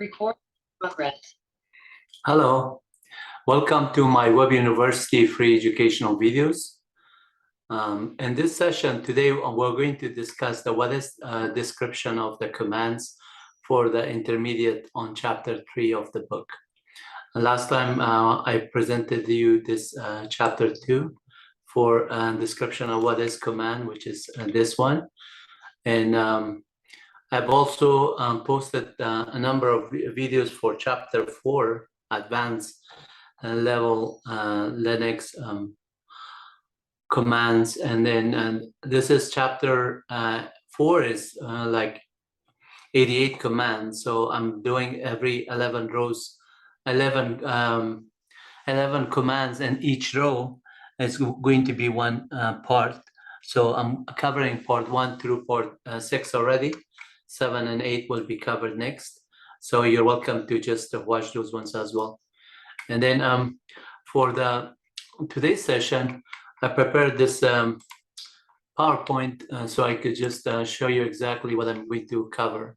Record progress. Hello, welcome to MyWebUniversity free educational videos. In this session today, we're going to discuss the whatis description of the commands for the intermediate on chapter 3 of the book. Last time I presented you this chapter 2 for description of whatis command, which is this one. And I've also posted a number of videos for chapter 4, advanced level Linux commands. And then this is chapter 4 is like 88 commands. So I'm doing every 11 rows, 11 commands, and each row is going to be one part. So I'm covering part 1 through part 6 already. 7 and 8 will be covered next. So you're welcome to just watch those ones as well. And then for today's session, I prepared this PowerPoint so I could just show you exactly what I'm going to cover.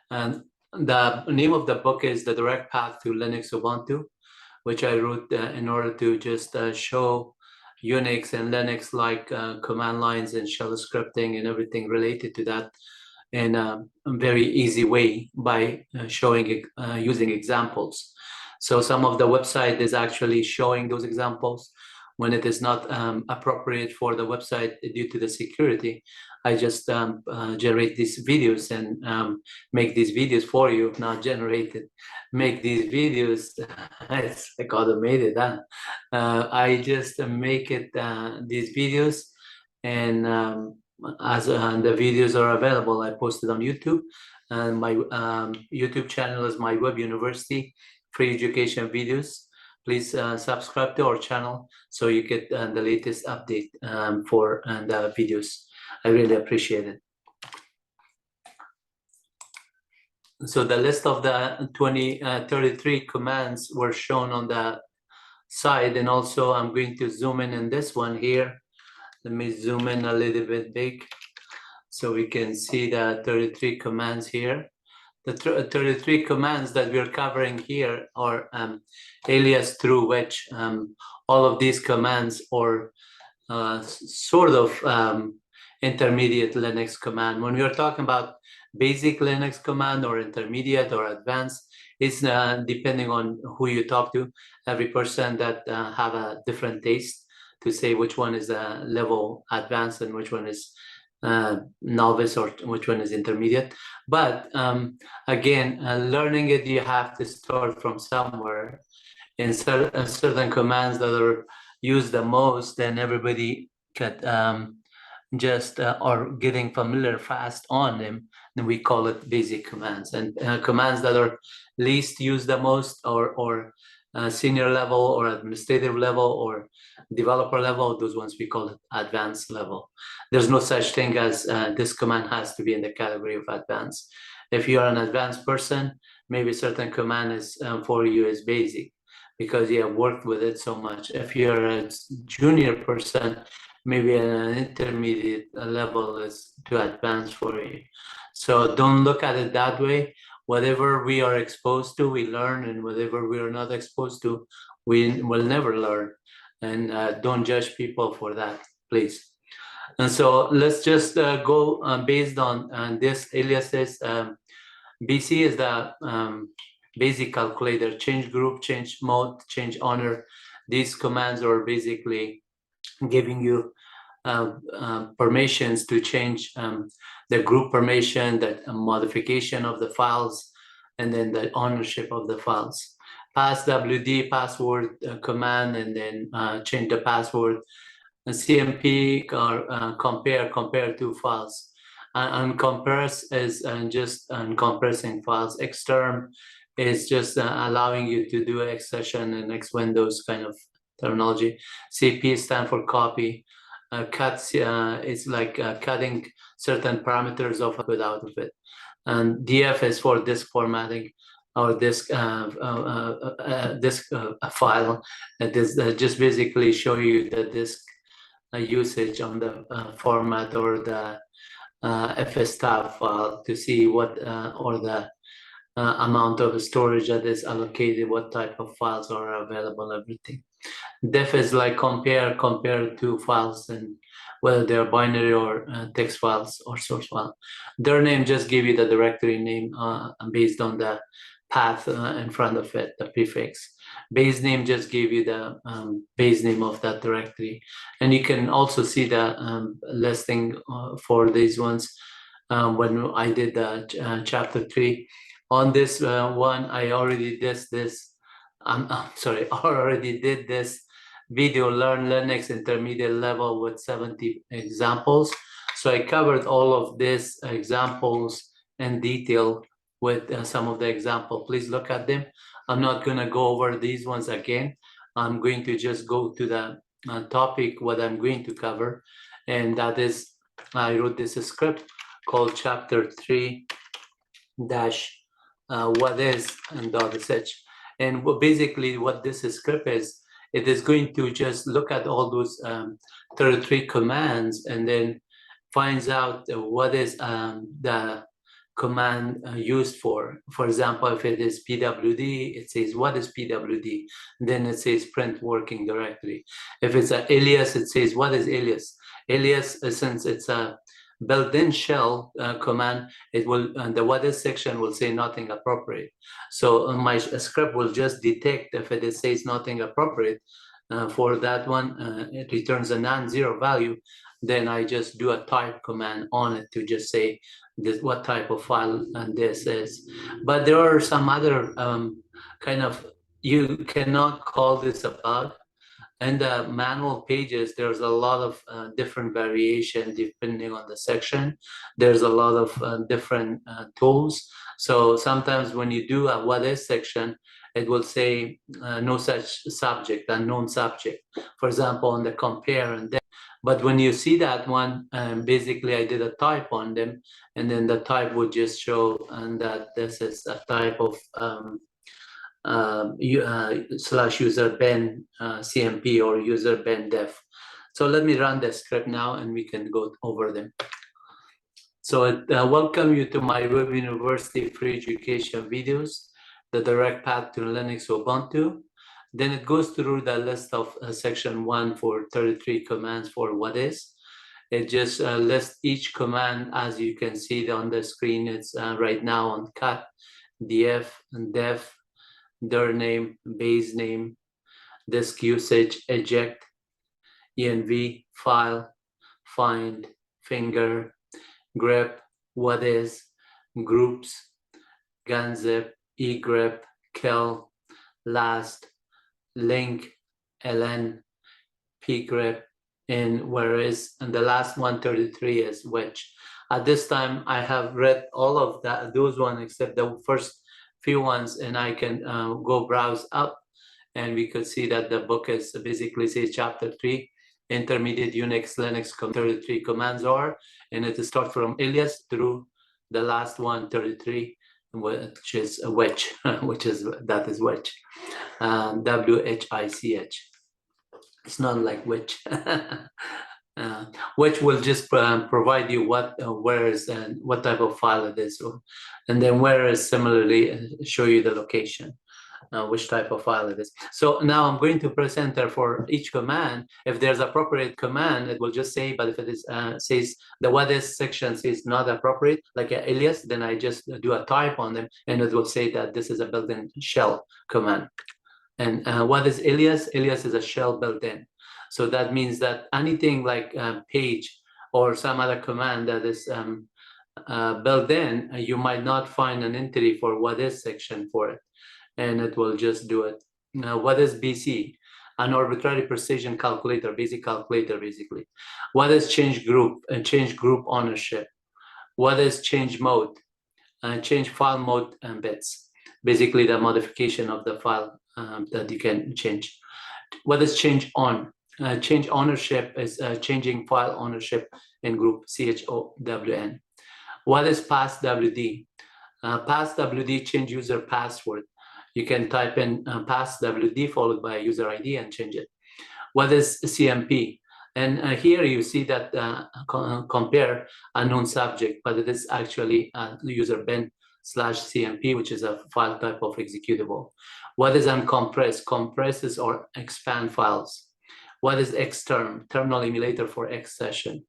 And the name of the book is The Direct Path to Linux Ubuntu, which I wrote in order to just show Unix and Linux like command lines and shell scripting and everything related to that in a very easy way by showing using examples. So some of the website is actually showing those examples. When it is not appropriate for the website due to the security, I just generate these videos and make these videos for you, not generated. Make these videos, it's like automated. I just make it these videos, and as the videos are available, I post it on YouTube. And my YouTube channel is MyWebUniversity free education videos. Please subscribe to our channel so you get the latest update for the videos. I really appreciate it. So the list of the 33 commands were shown on the side, and also I'm going to zoom in this one here. Let me zoom in a little bit big so we can see the 33 commands here. The 33 commands that we're covering here are alias, through which all of these commands are sort of intermediate Linux command. When we are talking about basic Linux command or intermediate or advanced, it's depending on who you talk to. Every person that have a different taste to say which one is a level advanced and which one is novice or which one is intermediate. But again, learning it, you have to start from somewhere. In certain commands that are used the most, then everybody could just are getting familiar fast on them, then we call it basic commands. And commands that are least used the most, or senior level or administrative level or developer level, those ones we call it advanced level. There's no such thing as this command has to be in the category of advanced. If you are an advanced person, maybe certain command is for you is basic because you have worked with it so much. If you're a junior person, maybe an intermediate level is too advanced for you. So don't look at it that way. Whatever we are exposed to, we learn, and whatever we are not exposed to, we will never learn. And don't judge people for that, please. And so let's just go based on this. Alias is BC is the basic calculator. Change group, change mode, change honor. These commands are basically giving you permissions to change the group permission, the modification of the files, and then the ownership of the files. Passwd, password command, and then change the password. And CMP or compare two files. Uncompress is just uncompressing files. Xterm is just allowing you to do X session and X windows kind of terminology. CP stands for copy. Cuts is like cutting certain parameters of it out of it. And DF is for disk formatting or disk file. This just basically show you the disk usage on the format or the fstab file to see what or the amount of storage that is allocated, what type of files are available, everything. Diff is like compare two files and whether they're binary or text files or source file. Dirname just give you the directory name based on the path in front of it, the prefix. Basename just give you the base name of that directory. And you can also see the listing for these ones when I did the chapter 3. On this one, I already did this. I'm sorry, I already did this video, Learn Linux Intermediate Level with 70 examples. So I covered all of these examples in detail with some of the example. Please look at them. I'm not going to go over these ones again. I'm going to just go to the topic, what I'm going to cover. And that is, I wrote this script called chapter 3 dash whatis and .sh. And basically what this script is, it is going to just look at all those 33 commands and then finds out what is the command used for. For example, if it is pwd, it says what is pwd, then it says print working directory. If it's an alias, it says what is alias. Alias, since it's a built-in shell command, it will the whatis section will say nothing appropriate. So my script will just detect if it says nothing appropriate for that one, it returns a non-zero value. Then I just do a type command on it to just say this what type of file this is. But there are some other kind of, you cannot call this a bug. In the manual pages, there's a lot of different variation depending on the section. There's a lot of different tools. So sometimes when you do a whatis section, it will say no such subject, unknown subject. For example, on the compare and then. But when you see that one, basically I did a type on them, and then the type would just show and that this is a type of slash user ben CMP or user ben def. So let me run the script now and we can go over them. So welcome you to MyWebUniversity free education videos, the direct path to Linux Ubuntu. Then it goes through the list of section 1 for 33 commands for whatis. It just lists each command as you can see on the screen. It's right now on cut, df, and def, dirname, basename, disk usage, eject, env, file, find, finger, grep, whatis, groups, gzip, egrep, kill, last, link, ln, pgrep, and whereis, and the last 133 is which. At this time, I have read all of those ones except the first few ones, and I can go browse up and we could see that the book is basically says chapter 3, intermediate Unix Linux 33 commands are, and it starts from alias through the last 133, which is which, which is which, WHICH. It's not like which. Which will just provide you what, whereis, and what type of file it is, and then whereas similarly show you the location, which type of file it is. So now I'm going to press enter for each command. If there's appropriate command, it will just say, but if it is says the whatis section says not appropriate, like an alias, then I just do a type on them and it will say that this is a built-in shell command. And what is alias? Alias is a shell built in. So that means that anything like page or some other command that is built in, you might not find an entity for whatis section for it, and it will just do it. Now, what is BC? An arbitrary precision calculator, basic calculator, basically. What is change group and change group ownership? What is change mode? Change file mode and bits. Basically, the modification of the file that you can change. What is change on? Change ownership is changing file ownership in group CHOWN. What is passwd? Passwd, change user password. You can type in passwd followed by user ID and change it. What is CMP? And here you see that compare unknown subject, but it is actually user ben /cmp, which is a file type of executable. What is uncompress? Compresses or expand files. What is xterm? Terminal emulator for X session.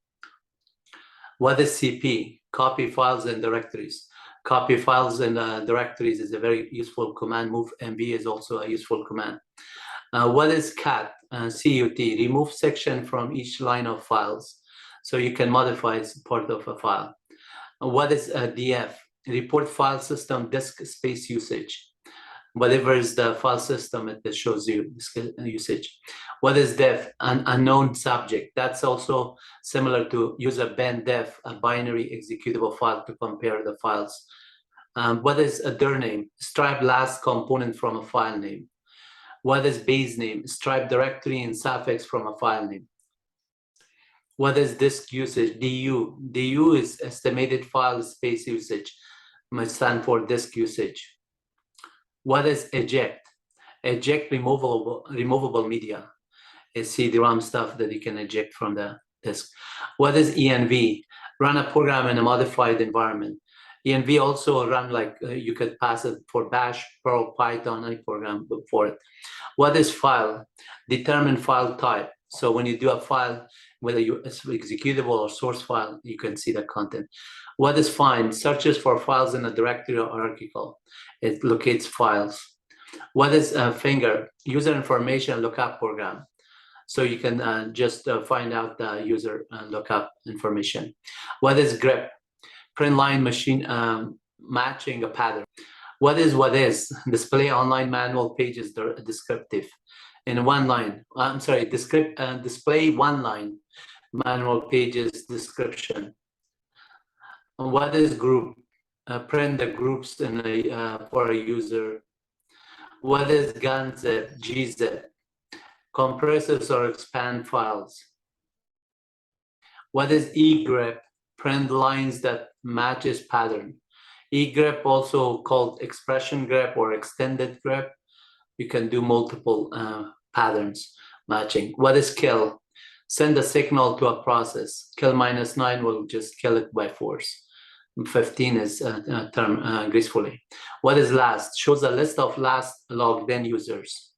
What is cp? Copy files and directories. Copy files and directories is a very useful command. Move mb is also a useful command. What is cat? cut? Remove section from each line of files, so you can modify it's part of a file. What is df? Report file system disk space usage. Whatever is the file system, it shows you disk usage. What is def? An unknown subject. That's also similar to user ben def, a binary executable file to compare the files. What is a dirname? Stripe last component from a file name. What is basename? Stripe directory and suffix from a file name. What is disk usage? du. du is estimated file space usage. Might stand for disk usage. What is eject? Eject removable media. It's CD-ROM stuff that you can eject from the disk. What is env? Run a program in a modified environment. env also run like you could pass it for bash, Perl, Python, any program for it. What is file? Determine file type. So when you do a file, whether it's executable or source file, you can see the content. What is find? Searches for files in a directory or hierarchical. It locates files. What is finger? User information lookup program. So you can just find out the user lookup information. What is grep? Print line machine matching a pattern. What is display online manual pages descriptive in one line. I'm sorry, display one line manual pages description. What is group? Print the groups in for a user. What is gzip? Gzip. Compresses or expand files. What is egrep? Print lines that matches pattern. Egrep, also called expression grep or extended grep. You can do multiple patterns matching. What is kill? Send a signal to a process. Kill -9 will just kill it by force. 15 is term gracefully. What is last? Shows a list of last logged in users.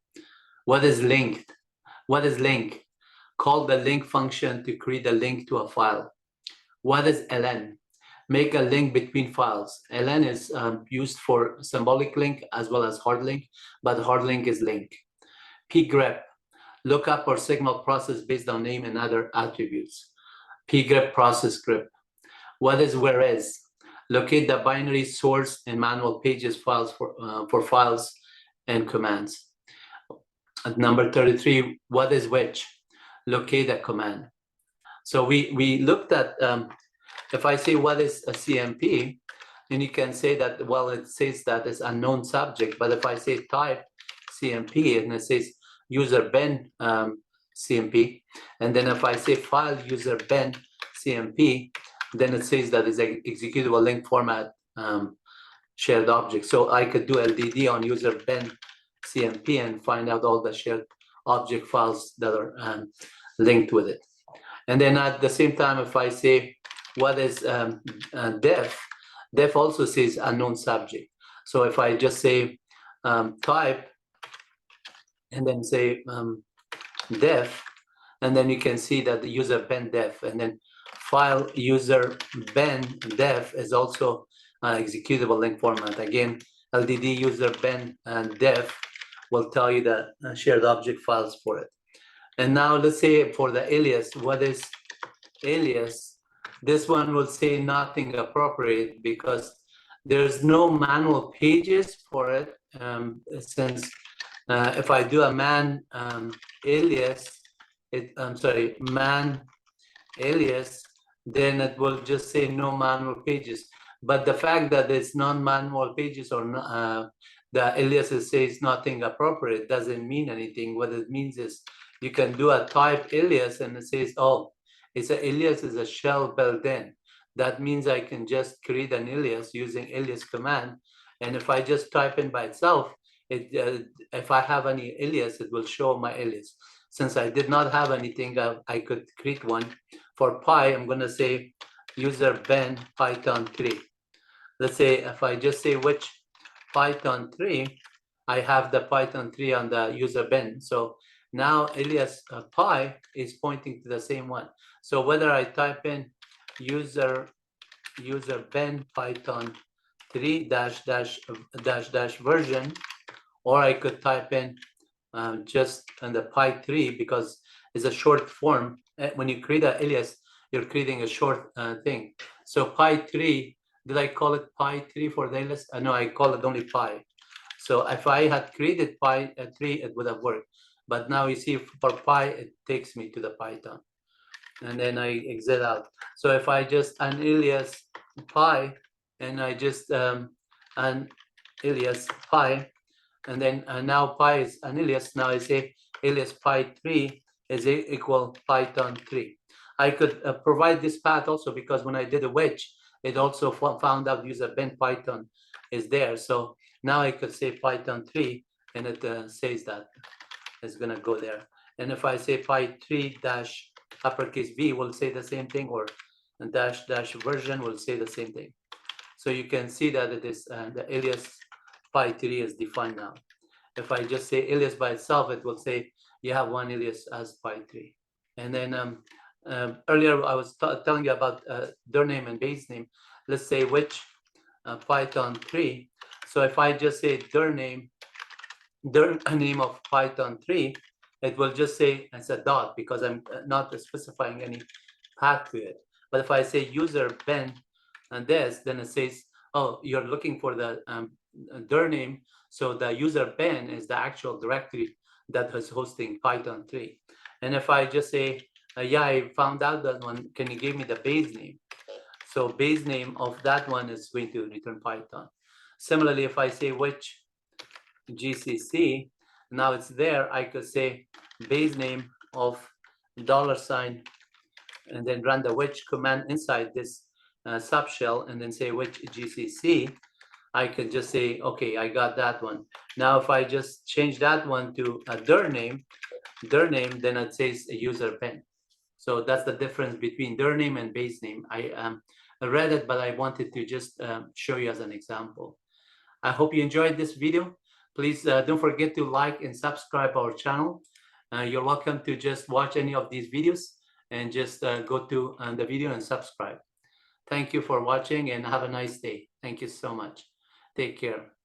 What is linked? What is link? Call the link function to create a link to a file. What is ln? Make a link between files. ln is used for symbolic link as well as hard link, but hard link is link. pgrep, look up or signal process based on name and other attributes. pgrep process grep. What is whereis? Locate the binary source and manual pages files for files and commands. At number 33, what is which? Locate a command. So we looked at, if I say what is a CMP, then you can say that, well, it says that it's unknown subject, but if I say type CMP and it says user ben CMP, and then if I say file user ben CMP, then it says that it's an executable link format shared object. So I could do LDD on user ben CMP and find out all the shared object files that are linked with it. And then at the same time, if I say what is def also says unknown subject. So if I just say type and then say def, and then you can see that the user ben def, and then file user ben def is also executable link format. Again, LDD user ben and def will tell you the shared object files for it. And now let's say for the alias, what is alias? This one will say nothing appropriate because there's no manual pages for it. Since if I do a man alias, man alias, then it will just say no manual pages. But the fact that it's non-manual pages or the alias says nothing appropriate doesn't mean anything. What it means is you can do a type alias and it says, oh, it's an alias is a shell built in. That means I can just create an alias using alias command. And if I just type in by itself, if I have any alias, it will show my alias. Since I did not have anything, I could create one. For Py, I'm going to say user ben Python 3. let's say if I just say which Python 3, I have the Python 3 on the user bin. So now alias py is pointing to the same one. So whether I type in user bin Python 3 dash version, or I could type in just on the py3 because it's a short form. When you create an alias, you're creating a short thing. So py3, did I call it py3 for the alias? No, I call it only py. So if I had created py3, it would have worked. But now you see for py, it takes me to the Python. And then I exit out. So if I just an alias py, and I just an alias py, and then now py is an alias. Now I say alias py3 is equal Python 3. I could provide this path also because when I did a wedge, it also found out user bin Python is there. So now I could say Python 3, and it says that it's going to go there. And if I say py3 dash uppercase V will say the same thing, or dash version will say the same thing. So you can see that it is the alias py3 is defined now. If I just say alias by itself, it will say you have one alias as py3. And then earlier I was telling you about dirname and basename. Let's say which Python 3. So if I just say dirname of Python 3, it will just say it's a dot because I'm not specifying any path to it. But if I say user bin and this, then it says, oh, you're looking for the dirname. So the user bin is the actual directory that is hosting Python 3. And if I just say, yeah, I found out that one, can you give me the base name? So base name of that one is going to return Python. Similarly, if I say which GCC, now it's there, I could say base name of $, and then run the which command inside this subshell, and then say which GCC. I could just say, okay, I got that one. Now, if I just change that one to a dirname, then it says a user bin. So that's the difference between dirname and base name. I read it, but I wanted to just show you as an example. I hope you enjoyed this video. Please don't forget to like and subscribe our channel. You're welcome to just watch any of these videos and just go to the video and subscribe. Thank you for watching and have a nice day. Thank you so much. Take care.